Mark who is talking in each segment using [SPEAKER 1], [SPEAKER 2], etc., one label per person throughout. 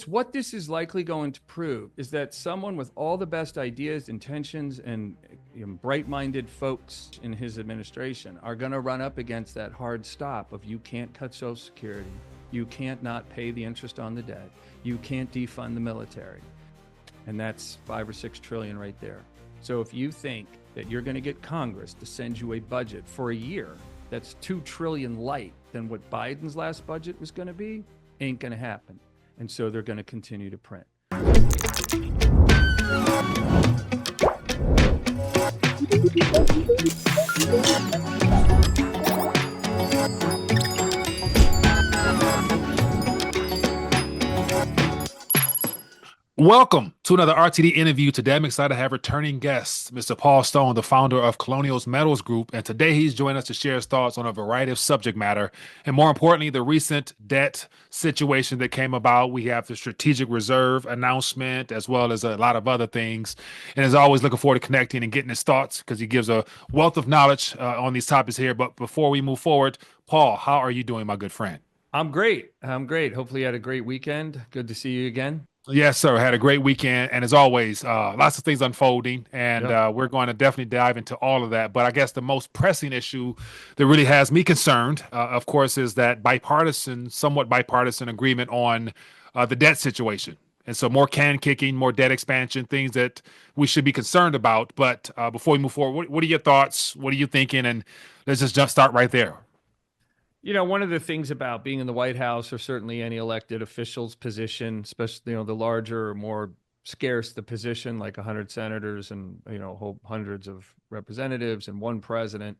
[SPEAKER 1] because what this is likely going to prove is that someone with all the best ideas, intentions, and bright-minded folks in his administration are going to run up against that hard stop of you can't cut Social Security, you can't not pay the interest on the debt, you can't defund the military. And that's 5 or 6 trillion right there. So if you think that you're going to get Congress to send you a budget for a year that's 2 trillion light than what Biden's last budget was going to be, ain't going to happen. And so they're going to continue to print.
[SPEAKER 2] Welcome to another RTD interview. Today, I'm excited to have returning guest, Mr. Paul Stone, the founder of Colonials Metals Group. And today he's joining us to share his thoughts on a variety of subject matter. And more importantly, the recent debt situation that came about. We have the strategic reserve announcement, as well as a lot of other things. And as always, looking forward to connecting and getting his thoughts because he gives a wealth of knowledge on these topics here. But before we move forward, Paul, how are you doing, my good friend?
[SPEAKER 1] I'm great. Hopefully you had a great weekend. Good to see you again.
[SPEAKER 2] Yes, sir. Had a great weekend. And as always, lots of things unfolding. And we're going to definitely dive into all of that. But I guess the most pressing issue that really has me concerned, of course, is that somewhat bipartisan agreement on the debt situation. And so more can kicking, more debt expansion, things that we should be concerned about. But before we move forward, what are your thoughts? What are you thinking? And let's just start right there.
[SPEAKER 1] You know, one of the things about being in the White House, or certainly any elected official's position, especially, the larger or more scarce the position, like 100 senators and, hundreds of representatives and one president,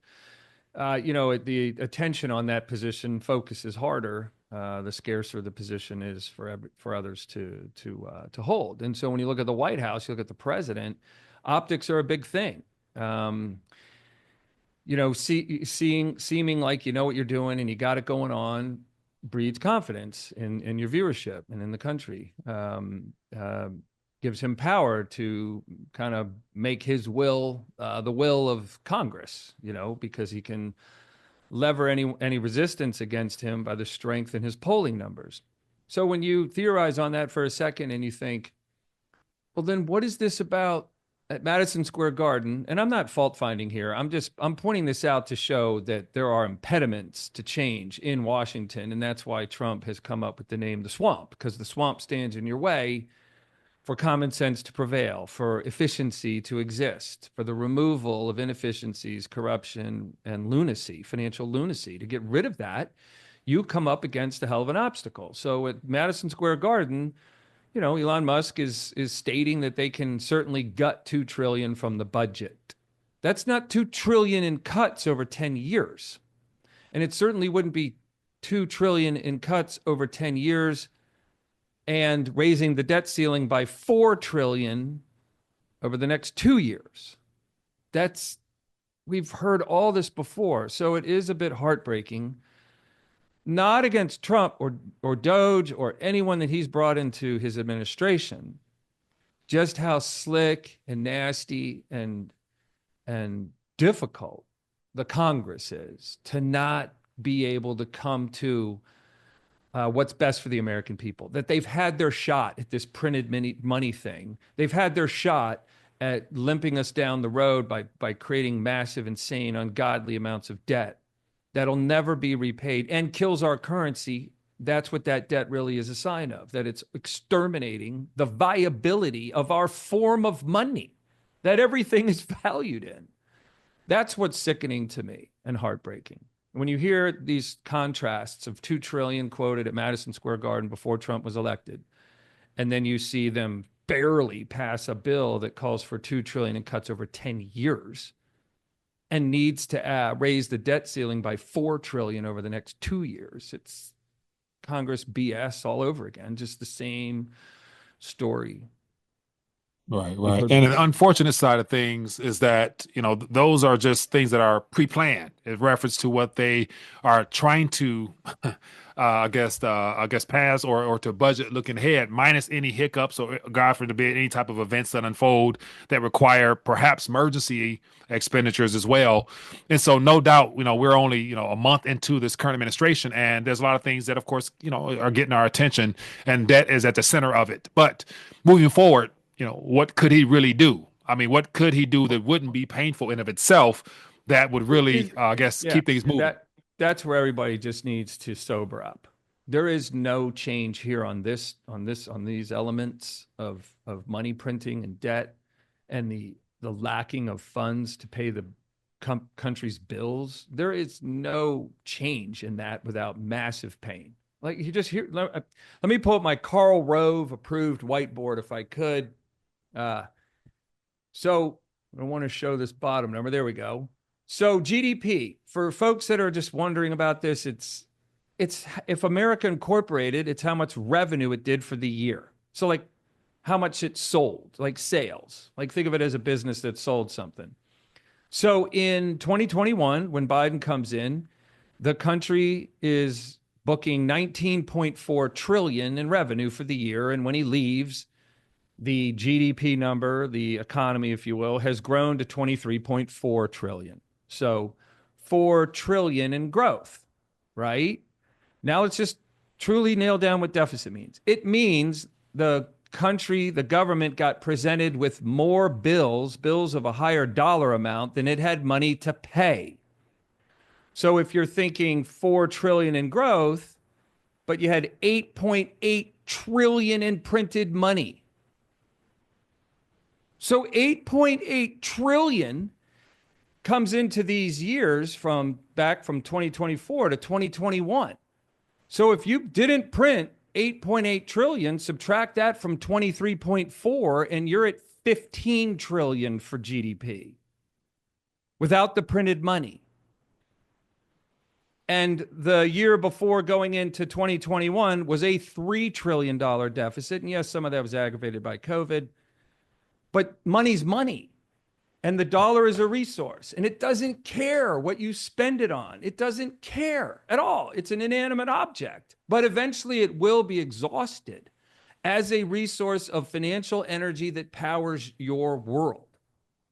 [SPEAKER 1] the attention on that position focuses harder. The scarcer the position is for others to hold. And so when you look at the White House, you look at the president, optics are a big thing. Seeming like you know what you're doing and you got it going on breeds confidence in your viewership and in the country. Gives him power to kind of make his will the will of Congress, because he can lever any resistance against him by the strength in his polling numbers. So when you theorize on that for a second and you think, well, then what is this about at Madison Square Garden? And I'm not fault finding here. I'm pointing this out to show that there are impediments to change in Washington. And that's why Trump has come up with the name the swamp, because the swamp stands in your way for common sense to prevail, for efficiency to exist, for the removal of inefficiencies, corruption, and lunacy, financial lunacy. To get rid of that, you come up against a hell of an obstacle. So at Madison Square Garden, Elon Musk is stating that they can certainly gut 2 trillion from the budget. That's not 2 trillion in cuts over 10 years. And it certainly wouldn't be 2 trillion in cuts over 10 years and raising the debt ceiling by 4 trillion over the next 2 years. We've heard all this before. So it is a bit heartbreaking. Not against Trump or Doge or anyone that he's brought into his administration, just how slick and nasty and difficult the Congress is to not be able to come to what's best for the American people. That they've had their shot at this printed money thing. They've had their shot at limping us down the road by creating massive, insane, ungodly amounts of debt that'll never be repaid and kills our currency. That's what that debt really is a sign of, that it's exterminating the viability of our form of money that everything is valued in. That's what's sickening to me and heartbreaking. When you hear these contrasts of 2 trillion quoted at Madison Square Garden before Trump was elected, and then you see them barely pass a bill that calls for 2 trillion in cuts over 10 years, and needs to raise the debt ceiling by 4 trillion over the next 2 years. It's Congress BS all over again, just the same story.
[SPEAKER 2] Right. And an unfortunate side of things is that, those are just things that are pre-planned in reference to what they are trying to pass or to budget looking ahead, minus any hiccups or God forbid any type of events that unfold that require perhaps emergency expenditures as well. And so, no doubt, we're only a month into this current administration, and there's a lot of things that, of course, are getting our attention, and debt is at the center of it. But moving forward, what could he really do? I mean, what could he do that wouldn't be painful in of itself that would really,
[SPEAKER 1] Yeah,
[SPEAKER 2] keep things moving?
[SPEAKER 1] that's where everybody just needs to sober up. There is no change here on these elements of money printing and debt and the lacking of funds to pay the country's bills. There is no change in that without massive pain. Like you just hear, let me pull up my Karl Rove approved whiteboard if I could. So I want to show this bottom number. There we go. So GDP, for folks that are just wondering about this, it's if America Incorporated, it's how much revenue it did for the year. So like how much it sold, like sales. Like think of it as a business that sold something. So in 2021, when Biden comes in, the country is booking 19.4 trillion in revenue for the year, and when he leaves, the GDP number, the economy, if you will, has grown to 23.4 trillion. So 4 trillion in growth, right? Now let's just truly nail down what deficit means. It means the country, the government got presented with more bills of a higher dollar amount than it had money to pay. So if you're thinking 4 trillion in growth, but you had 8.8 trillion in printed money. So 8.8 trillion comes into these years from 2024 to 2021. So if you didn't print 8.8 trillion, subtract that from 23.4 and you're at 15 trillion for GDP without the printed money. And the year before going into 2021 was a $3 trillion deficit. And yes, some of that was aggravated by COVID, but money's money. And the dollar is a resource, and it doesn't care what you spend it on. It doesn't care at all. It's an inanimate object, but eventually it will be exhausted as a resource of financial energy that powers your world,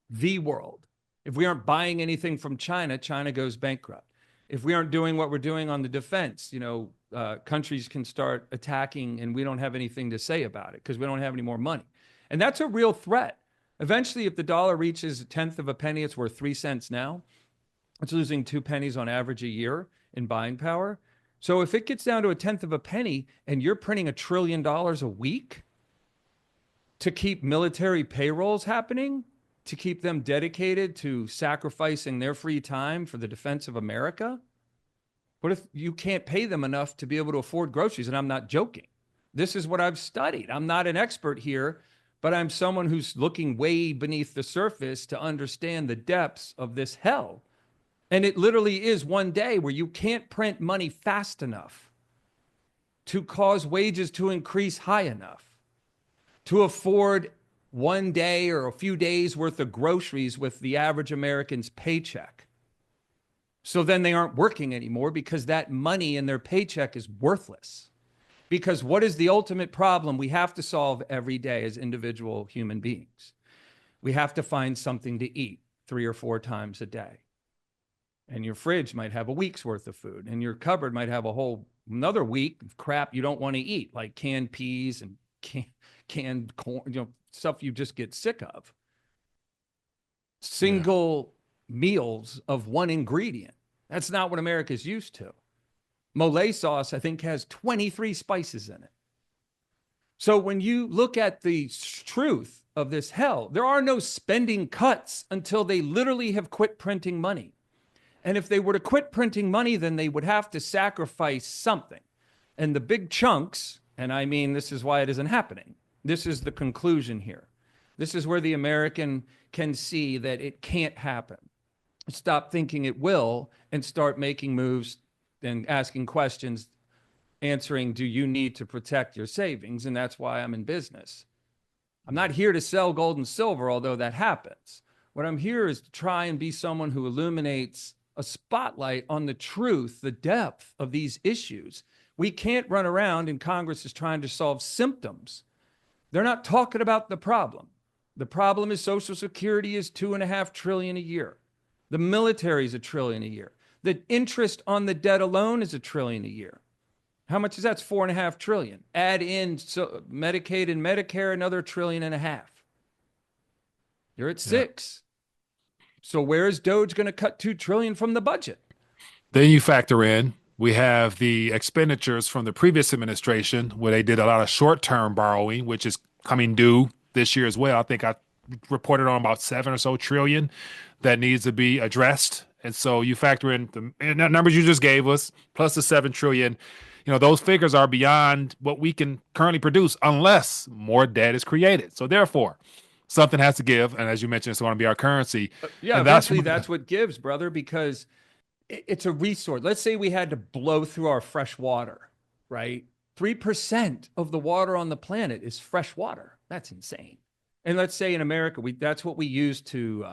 [SPEAKER 1] the world. If we aren't buying anything from China, China goes bankrupt. If we aren't doing what we're doing on the defense, countries can start attacking and we don't have anything to say about it because we don't have any more money. And that's a real threat. Eventually, if the dollar reaches a tenth of a penny, it's worth 3 cents now. It's losing 2 pennies on average a year in buying power. So if it gets down to a tenth of a penny and you're printing $1 trillion a week to keep military payrolls happening, to keep them dedicated to sacrificing their free time for the defense of America, what if you can't pay them enough to be able to afford groceries? And I'm not joking. This is what I've studied. I'm not an expert here, but I'm someone who's looking way beneath the surface to understand the depths of this hell. And it literally is one day where you can't print money fast enough to cause wages to increase high enough to afford one day or a few days worth of groceries with the average American's paycheck. So then they aren't working anymore because that money in their paycheck is worthless. Because what is the ultimate problem we have to solve every day as individual human beings? We have to find something to eat 3 or 4 times a day. And your fridge might have a week's worth of food, and your cupboard might have a whole another week of crap you don't want to eat, like canned peas and canned corn, stuff you just get sick of. Single meals of one ingredient. That's not what America's used to. Mole sauce, I think, has 23 spices in it. So when you look at the truth of this hell, there are no spending cuts until they literally have quit printing money. And if they were to quit printing money, then they would have to sacrifice something. And the big chunks, and I mean, this is why it isn't happening. This is the conclusion here. This is where the American can see that it can't happen. Stop thinking it will and start making moves and asking questions, answering, do you need to protect your savings? And that's why I'm in business. I'm not here to sell gold and silver, although that happens. What I'm here is to try and be someone who illuminates a spotlight on the truth, the depth of these issues, We can't run around and Congress is trying to solve symptoms. They're not talking about the problem. The problem is Social Security is $2.5 trillion a year. The military is $1 trillion a year. The interest on the debt alone is $1 trillion a year. How much is that? It's $4.5 trillion. Add in Medicaid and Medicare, another $1.5 trillion. You're at $6. So where is Doge going to cut $2 trillion from the budget?
[SPEAKER 2] Then you factor in, we have the expenditures from the previous administration where they did a lot of short-term borrowing, which is coming due this year as well. I think I reported on about 7 or so trillion that needs to be addressed. And so you factor in the numbers you just gave us, plus the 7 trillion. Those figures are beyond what we can currently produce unless more debt is created. So therefore, something has to give. And as you mentioned, it's going to be our currency.
[SPEAKER 1] Yeah,
[SPEAKER 2] and
[SPEAKER 1] eventually that's what gives, brother, because it's a resource. Let's say we had to blow through our fresh water, right? 3% of the water on the planet is fresh water. That's insane. And let's say in America, that's what we use to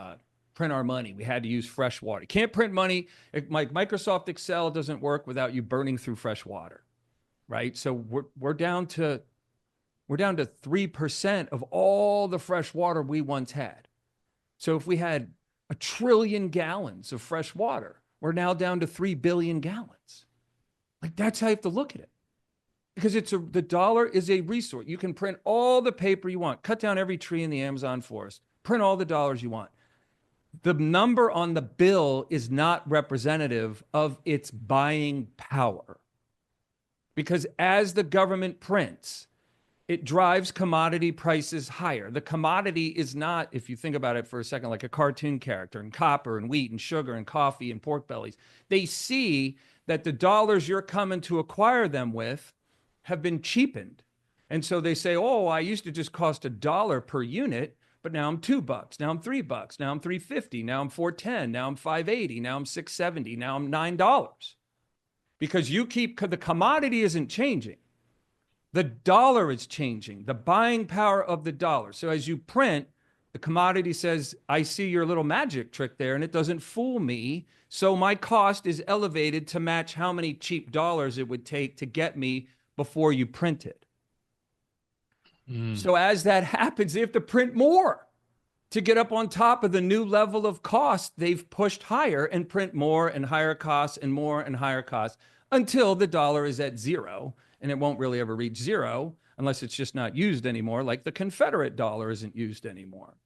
[SPEAKER 1] print our money. We had to use fresh water. You can't print money. Like Microsoft Excel doesn't work without you burning through fresh water, right? So we're down to 3% of all the fresh water we once had. So if we had 1 trillion gallons of fresh water, we're now down to 3 billion gallons. Like that's how you have to look at it. Because the dollar is a resource. You can print all the paper you want, cut down every tree in the Amazon forest, print all the dollars you want. The number on the bill is not representative of its buying power. Because as the government prints, it drives commodity prices higher. The commodity is not, if you think about it for a second, like a cartoon character, and copper and wheat and sugar and coffee and pork bellies. They see that the dollars you're coming to acquire them with have been cheapened. And so they say, oh, I used to just cost $1 per unit, but now I'm $2. Now I'm $3. Now I'm $3.50. Now I'm $4.10. Now I'm $5.80. Now I'm $6.70. Now I'm $9. Because the commodity isn't changing. The dollar is changing, the buying power of the dollar. So as you print, the commodity says, I see your little magic trick there, and it doesn't fool me. So my cost is elevated to match how many cheap dollars it would take to get me before you print it. So as that happens, they have to print more to get up on top of the new level of cost they've pushed higher and print more and higher costs and more and higher costs until the dollar is at zero. And it won't really ever reach zero unless it's just not used anymore, like the Confederate dollar isn't used anymore,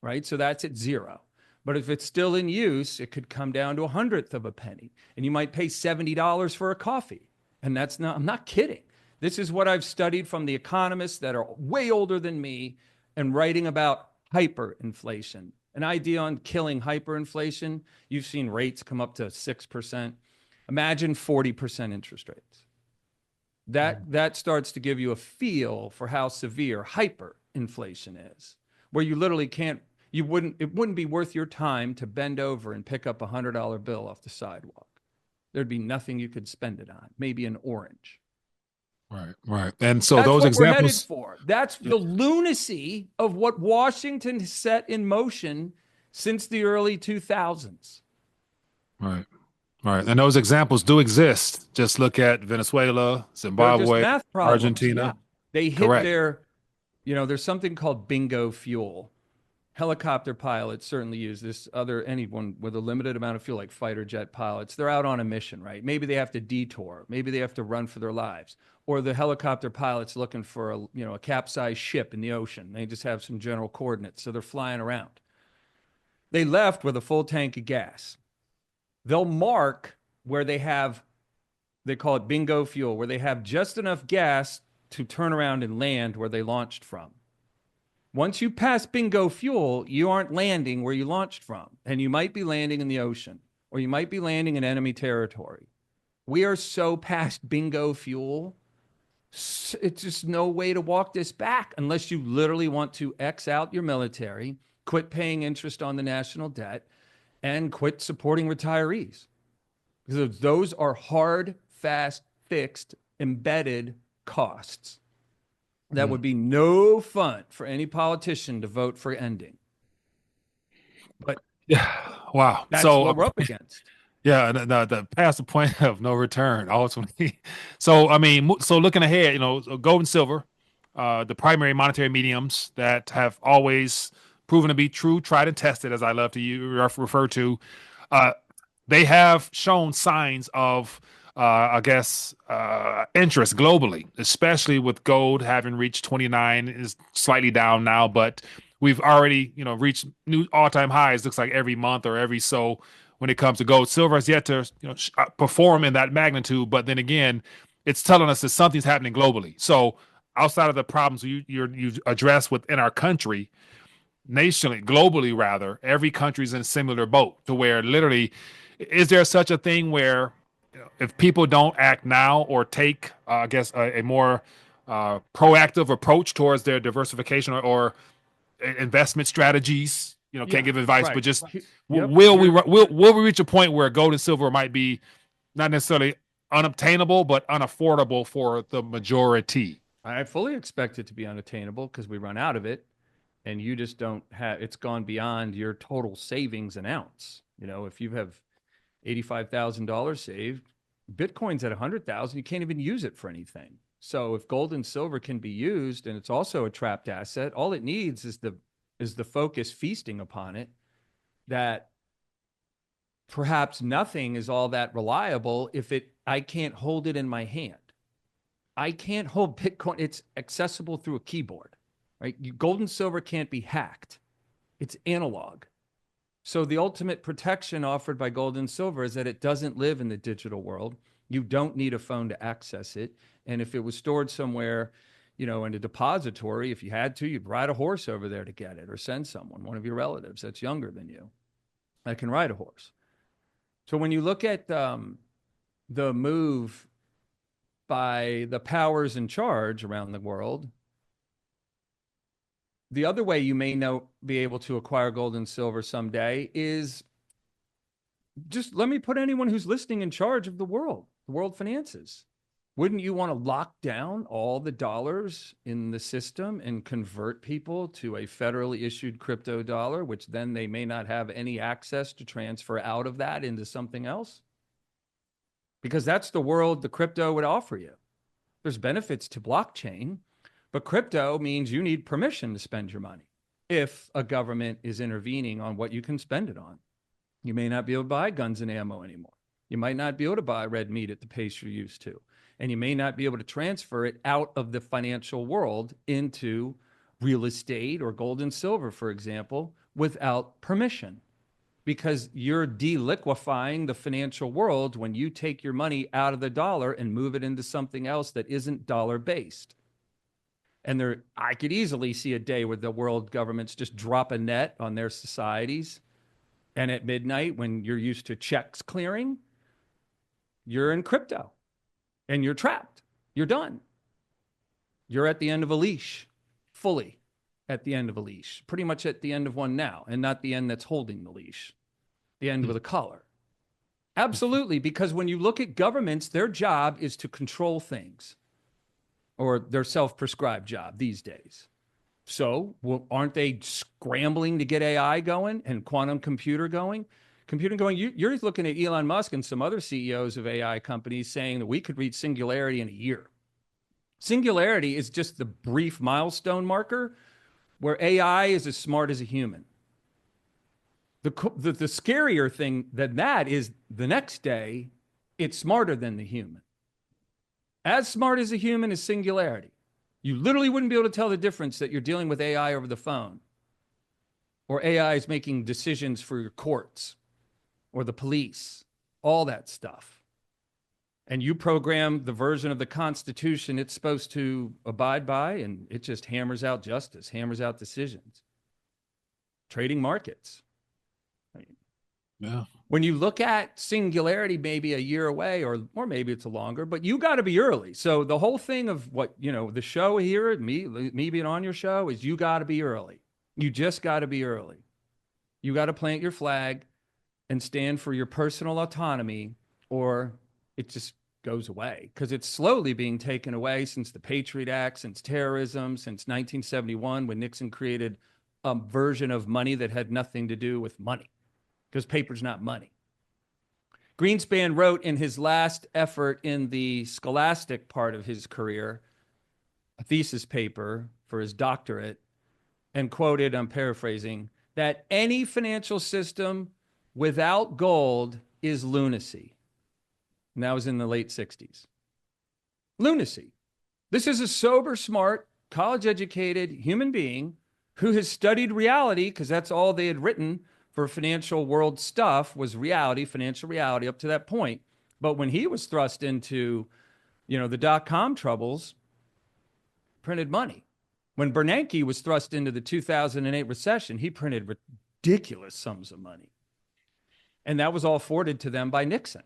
[SPEAKER 1] right? So that's at zero. But if it's still in use, it could come down to 1/100 of a penny, and you might pay $70 for a coffee. And I'm not kidding. This is what I've studied from the economists that are way older than me and writing about hyperinflation. An idea on killing hyperinflation. You've seen rates come up to 6%. Imagine 40% interest rates. That starts to give you a feel for how severe hyperinflation is, where you literally it wouldn't be worth your time to bend over and pick up a $100 bill off the sidewalk. There'd be nothing you could spend it on, maybe an orange.
[SPEAKER 2] Right. And so
[SPEAKER 1] that's
[SPEAKER 2] those
[SPEAKER 1] what
[SPEAKER 2] examples.
[SPEAKER 1] We're headed for. That's the lunacy of what Washington has set in motion since the early 2000s.
[SPEAKER 2] Right. And those examples do exist. Just look at Venezuela, Zimbabwe, Argentina.
[SPEAKER 1] Yeah. They hit there's something called bingo fuel. Helicopter pilots certainly use this. Anyone with a limited amount of fuel, like fighter jet pilots, they're out on a mission, right? Maybe they have to detour. Maybe they have to run for their lives. Or the helicopter pilot's looking for a capsized ship in the ocean. They just have some general coordinates, so they're flying around. They left with a full tank of gas. They'll mark where they call it bingo fuel, where they have just enough gas to turn around and land where they launched from. Once you pass bingo fuel, you aren't landing where you launched from, and you might be landing in the ocean, or you might be landing in enemy territory. We are so past bingo fuel, it's just no way to walk this back unless you literally want to X out your military, quit paying interest on the national debt, and quit supporting retirees. Because those are hard, fast, fixed, embedded costs that would be no fun for any politician to vote for ending. But
[SPEAKER 2] yeah, wow.
[SPEAKER 1] that's
[SPEAKER 2] so
[SPEAKER 1] what we're up against.
[SPEAKER 2] Yeah, the past the point of no return ultimately. So I mean, so looking ahead, so gold and silver, the primary monetary mediums that have always proven to be true, tried and tested, as I love to refer to, uh, they have shown signs of, I guess, interest globally, especially with gold having reached 29, is slightly down now, but we've already, reached new all-time highs. Looks like every month or every so when it comes to gold. Silver has yet to, perform in that magnitude, but then again, it's telling us that something's happening globally. So outside of the problems you address within our country, nationally, globally rather, every country's in a similar boat to where literally, is there such a thing where if people don't act now or take, I guess, a more proactive approach towards their diversification or investment strategies, can't
[SPEAKER 1] Yeah,
[SPEAKER 2] give advice, but
[SPEAKER 1] right.
[SPEAKER 2] just
[SPEAKER 1] Yep.
[SPEAKER 2] will we reach a point where gold and silver might be not necessarily unobtainable, but unaffordable for the majority?
[SPEAKER 1] I fully expect it to be unattainable because we run out of it, and you just don't have. It's gone beyond your total savings an ounce. If you have $85,000 saved, Bitcoin's at 100,000. You can't even use it for anything. So if gold and silver can be used, and it's also a trapped asset, all it needs is the focus feasting upon it. That perhaps nothing is all that reliable if I can't hold it in my hand. I can't hold Bitcoin. It's accessible through a keyboard, right? Gold and silver can't be hacked. It's analog. So the ultimate protection offered by gold and silver is that it doesn't live in the digital world. You don't need a phone to access it. And if it was stored somewhere, in a depository, if you had to, you'd ride a horse over there to get it or send someone, one of your relatives that's younger than you, that can ride a horse. So when you look at the move by the powers in charge around the world, the other way you may be able to acquire gold and silver someday is just let me put anyone who's listening in charge of the world finances. Wouldn't you want to lock down all the dollars in the system and convert people to a federally issued crypto dollar, which then they may not have any access to transfer out of that into something else? Because that's the world the crypto would offer you. There's benefits to blockchain, but crypto means you need permission to spend your money if a government is intervening on what you can spend it on. You may not be able to buy guns and ammo anymore. You might not be able to buy red meat at the pace you're used to. And you may not be able to transfer it out of the financial world into real estate or gold and silver, for example, without permission. Because you're deliquefying the financial world when you take your money out of the dollar and move it into something else that isn't dollar based. And I could easily see a day where the world governments just drop a net on their societies. And at midnight, when you're used to checks clearing, you're in crypto and you're trapped. You're done. You're at the end of a leash, fully at the end of a leash, pretty much at the end of one now, and not the end that's holding the leash, the end with a collar. Absolutely, because when you look at governments, their job is to control things, or their self-prescribed job these days. So aren't they scrambling to get AI going and quantum computer going? Computing going, you're looking at Elon Musk and some other CEOs of AI companies saying that we could reach singularity in a year. Singularity is just the brief milestone marker where AI is as smart as a human. The scarier thing than that is the next day, it's smarter than the human. As smart as a human is singularity. You literally wouldn't be able to tell the difference that you're dealing with AI over the phone, or AI is making decisions for your courts or the police, all that stuff. And you program the version of the Constitution it's supposed to abide by, and it just hammers out justice, hammers out decisions. Trading markets.
[SPEAKER 2] Yeah.
[SPEAKER 1] When you look at singularity, maybe a year away, or maybe it's a longer, but you got to be early. So the whole thing of what, the show here, me being on your show, is you got to be early. You just got to be early. You got to plant your flag and stand for your personal autonomy, or it just goes away, because it's slowly being taken away since the Patriot Act, since terrorism, since 1971, when Nixon created a version of money that had nothing to do with money, because paper's not money. Greenspan wrote in his last effort in the scholastic part of his career, a thesis paper for his doctorate, and quoted, I'm paraphrasing, that any financial system without gold is lunacy. And that was in the late 60s. Lunacy. This is a sober, smart, college-educated human being who has studied reality, because that's all they had written for financial world stuff was reality, financial reality up to that point. But when he was thrust into, the dot-com troubles, printed money. When Bernanke was thrust into the 2008 recession, he printed ridiculous sums of money. And that was all afforded to them by Nixon.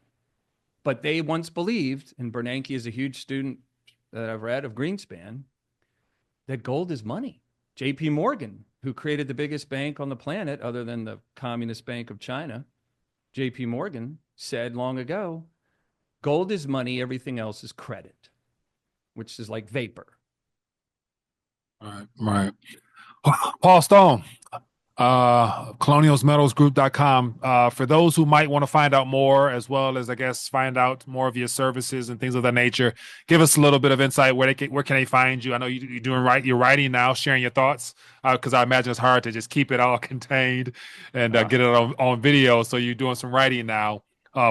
[SPEAKER 1] But they once believed, and Bernanke is a huge student that I've read of Greenspan, that gold is money. J.P. Morgan, who created the biggest bank on the planet other than the Communist Bank of China, J.P. Morgan said long ago, gold is money, everything else is credit, which is like vapor.
[SPEAKER 2] Right. Paul Stone, colonialsmetalsgroup.com. For those who might want to find out more, as well as, I guess, find out more of your services and things of that nature, give us a little bit of insight. Where can they find you? I know you're writing now, sharing your thoughts, because I imagine it's hard to just keep it all contained and get it on video. So you're doing some writing now.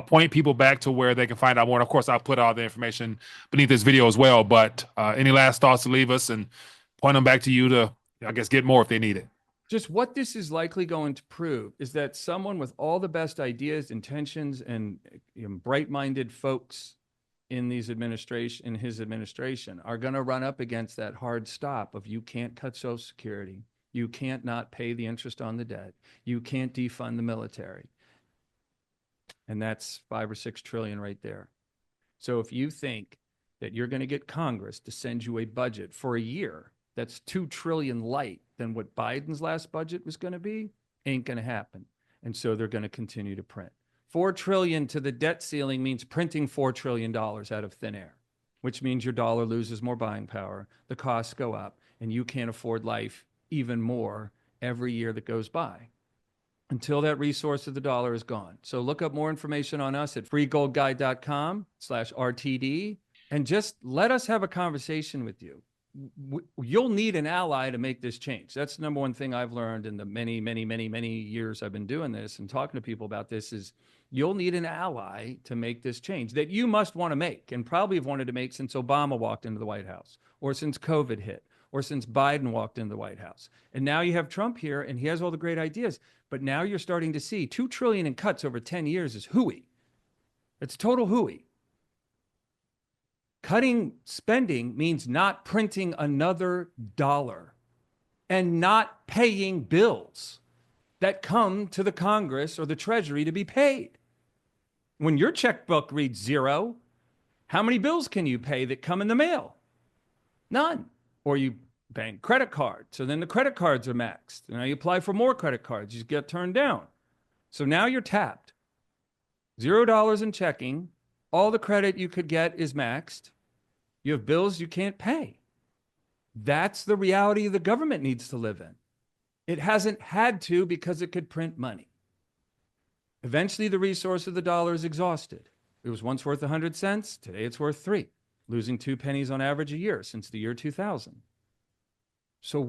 [SPEAKER 2] Point people back to where they can find out more. And of course, I'll put all the information beneath this video as well. But any last thoughts to leave us, and point them back to you to, I guess, get more if they need it.
[SPEAKER 1] Just what this is likely going to prove is that someone with all the best ideas, intentions, and bright-minded folks in his administration are going to run up against that hard stop of you can't cut Social Security, you can't not pay the interest on the debt, you can't defund the military. And that's $5 or $6 trillion right there. So if you think that you're going to get Congress to send you a budget for a year that's $2 trillion light than what Biden's last budget was going to be, ain't going to happen. And so they're going to continue to print. $4 trillion to the debt ceiling means printing $4 trillion out of thin air, which means your dollar loses more buying power, the costs go up, and you can't afford life even more every year that goes by until that resource of the dollar is gone. So look up more information on us at freegoldguide.com/RTD, and just let us have a conversation with you. You'll need an ally to make this change. That's the number one thing I've learned in the many, many, many, many years I've been doing this and talking to people about this is you'll need an ally to make this change that you must want to make, and probably have wanted to make since Obama walked into the White House, or since COVID hit, or since Biden walked into the White House. And now you have Trump here, and he has all the great ideas. But now you're starting to see $2 trillion in cuts over 10 years is hooey. It's total hooey. Cutting spending means not printing another dollar and not paying bills that come to the Congress or the Treasury to be paid. When your checkbook reads zero, how many bills can you pay that come in the mail? None. Or you bank credit cards, so then the credit cards are maxed. Now you apply for more credit cards, you get turned down. So now you're tapped. $0 in checking, all the credit you could get is maxed. You have bills you can't pay. That's the reality the government needs to live in. It hasn't had to because it could print money. Eventually, the resource of the dollar is exhausted. It was once worth 100 cents. Today, it's worth 3, losing 2 pennies on average a year since the year 2000. So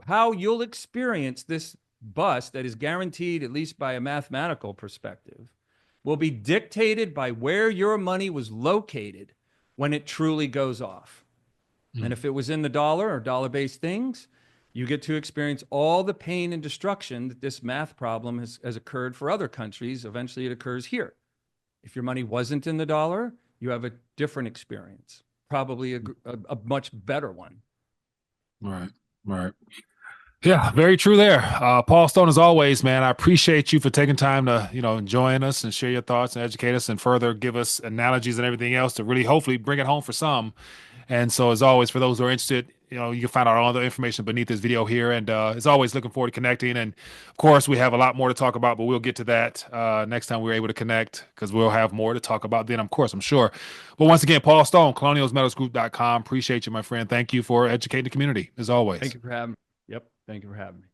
[SPEAKER 1] how you'll experience this bust that is guaranteed, at least by a mathematical perspective, will be dictated by where your money was located when it truly goes off. And if it was in the dollar or dollar-based things, you get to experience all the pain and destruction that this math problem has occurred for other countries. Eventually it occurs here. If your money wasn't in the dollar, you have a different experience, probably a much better one.
[SPEAKER 2] Right. Yeah, very true there. Paul Stone, as always, man, I appreciate you for taking time to, join us and share your thoughts and educate us and further give us analogies and everything else to really hopefully bring it home for some. And so, as always, for those who are interested, you can find out all the information beneath this video here. And as always, looking forward to connecting. And of course, we have a lot more to talk about, but we'll get to that next time we're able to connect, because we'll have more to talk about then, of course, I'm sure. But once again, Paul Stone, colonialsmetalsgroup.com. Appreciate you, my friend. Thank you for educating the community, as always.
[SPEAKER 1] Thank you for having me. Yep. Thank you for having me.